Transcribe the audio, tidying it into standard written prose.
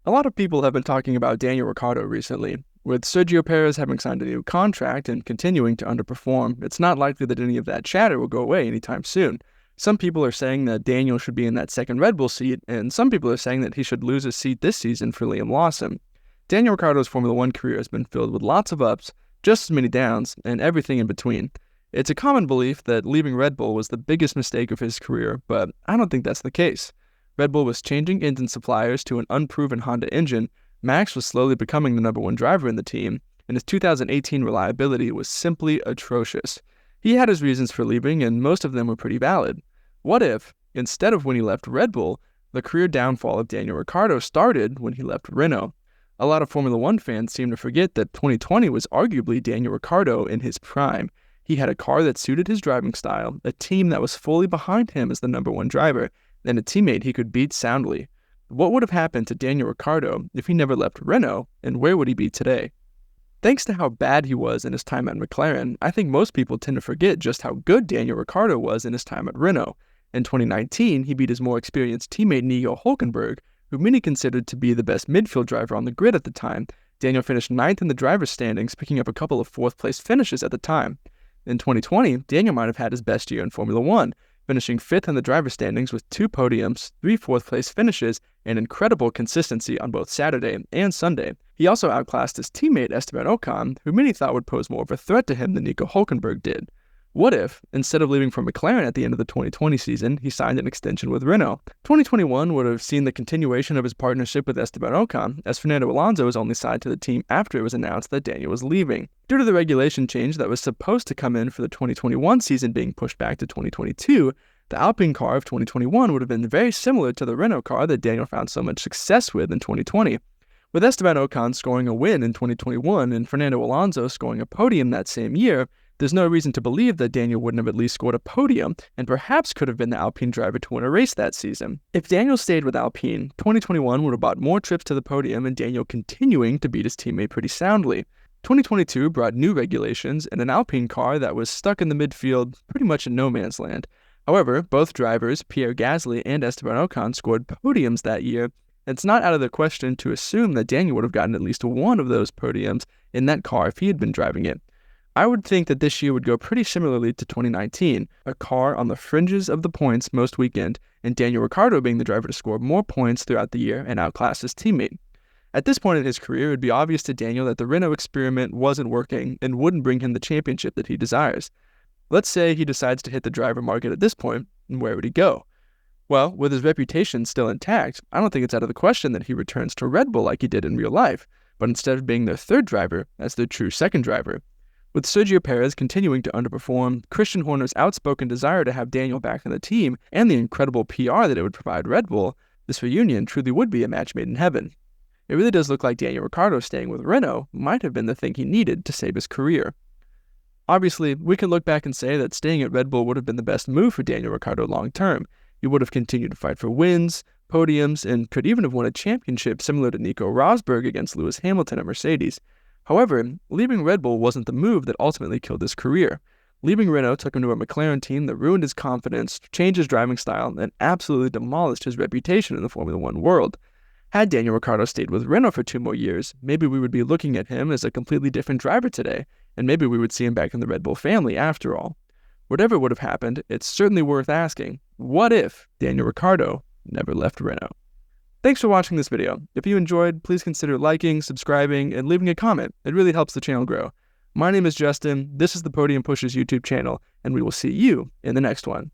A lot of people have been talking about Daniel Ricciardo recently. With Sergio Perez having signed a new contract and continuing to underperform, it's not likely that any of that chatter will go away anytime soon. Some people are saying that Daniel should be in that second Red Bull seat, and some people are saying that he should lose his seat this season for Liam Lawson. Daniel Ricciardo's Formula One career has been filled with lots of ups, just as many downs, and everything in between. It's a common belief that leaving Red Bull was the biggest mistake of his career, but I don't think that's the case. Red Bull was changing engine suppliers to an unproven Honda engine, Max was slowly becoming the number one driver in the team, and his 2018 reliability was simply atrocious. He had his reasons for leaving, and most of them were pretty valid. What if, instead of when he left Red Bull, the career downfall of Daniel Ricciardo started when he left Renault? A lot of Formula One fans seem to forget that 2020 was arguably Daniel Ricciardo in his prime. He had a car that suited his driving style, a team that was fully behind him as the number one driver, and a teammate he could beat soundly. What would have happened to Daniel Ricciardo if he never left Renault, and where would he be today? Thanks to how bad he was in his time at McLaren, I think most people tend to forget just how good Daniel Ricciardo was in his time at Renault. In 2019, he beat his more experienced teammate Nico Hülkenberg, who many considered to be the best midfield driver on the grid at the time. Daniel finished 9th in the driver's standings, picking up a couple of 4th-place finishes at the time. In 2020, Daniel might have had his best year in Formula One, finishing 5th in the driver's standings with 2 podiums, 3 4th-place finishes, and incredible consistency on both Saturday and Sunday. He also outclassed his teammate Esteban Ocon, who many thought would pose more of a threat to him than Nico Hülkenberg did. What if, instead of leaving for McLaren at the end of the 2020 season, he signed an extension with Renault? 2021 would have seen the continuation of his partnership with Esteban Ocon, as Fernando Alonso was only signed to the team after it was announced that Daniel was leaving. Due to the regulation change that was supposed to come in for the 2021 season being pushed back to 2022, the Alpine car of 2021 would have been very similar to the Renault car that Daniel found so much success with in 2020. With Esteban Ocon scoring a win in 2021 and Fernando Alonso scoring a podium that same year, there's no reason to believe that Daniel wouldn't have at least scored a podium and perhaps could have been the Alpine driver to win a race that season. If Daniel stayed with Alpine, 2021 would have bought more trips to the podium and Daniel continuing to beat his teammate pretty soundly. 2022 brought new regulations and an Alpine car that was stuck in the midfield pretty much in no man's land. However, both drivers, Pierre Gasly and Esteban Ocon, scored podiums that year, and it's not out of the question to assume that Daniel would have gotten at least one of those podiums in that car if he had been driving it. I would think that this year would go pretty similarly to 2019, a car on the fringes of the points most weekend, and Daniel Ricciardo being the driver to score more points throughout the year and outclass his teammate. At this point in his career, it would be obvious to Daniel that the Renault experiment wasn't working and wouldn't bring him the championship that he desires. Let's say he decides to hit the driver market at this point, and where would he go? Well, with his reputation still intact, I don't think it's out of the question that he returns to Red Bull like he did in real life, but instead of being their third driver, as their true second driver. With Sergio Perez continuing to underperform, Christian Horner's outspoken desire to have Daniel back in the team, and the incredible PR that it would provide Red Bull, this reunion truly would be a match made in heaven. It really does look like Daniel Ricciardo staying with Renault might have been the thing he needed to save his career. Obviously, we can look back and say that staying at Red Bull would have been the best move for Daniel Ricciardo long term. He would have continued to fight for wins, podiums, and could even have won a championship similar to Nico Rosberg against Lewis Hamilton at Mercedes. However, leaving Red Bull wasn't the move that ultimately killed his career. Leaving Renault took him to a McLaren team that ruined his confidence, changed his driving style, and absolutely demolished his reputation in the Formula One world. Had Daniel Ricciardo stayed with Renault for 2 more years, maybe we would be looking at him as a completely different driver today, and maybe we would see him back in the Red Bull family after all. Whatever would have happened, it's certainly worth asking, what if Daniel Ricciardo never left Renault? Thanks for watching this video. If you enjoyed, please consider liking, subscribing, and leaving a comment. It really helps the channel grow. My name is Justin, this is the Podium Pushers YouTube channel, and we will see you in the next one.